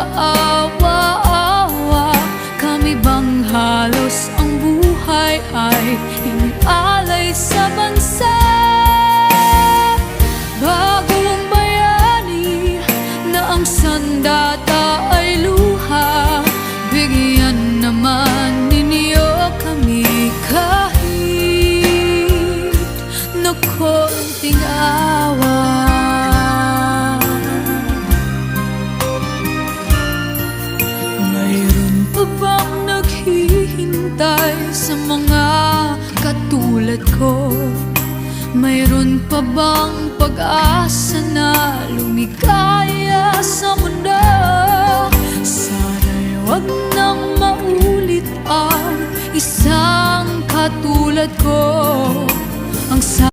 kaawa-awa? Kami bang halos ang buhay ay inalay sa bansa? Bagong bayani na ang sandata ay luha, bigyan naman ninyo kami kahit na konting awa. Mayroon pa bang naghihintay sa mga katulad ko? Mayroon pa bang pag-asa na lumikaya sa mundo? Sana'y wag nang maulit ang isang katulad ko. Ang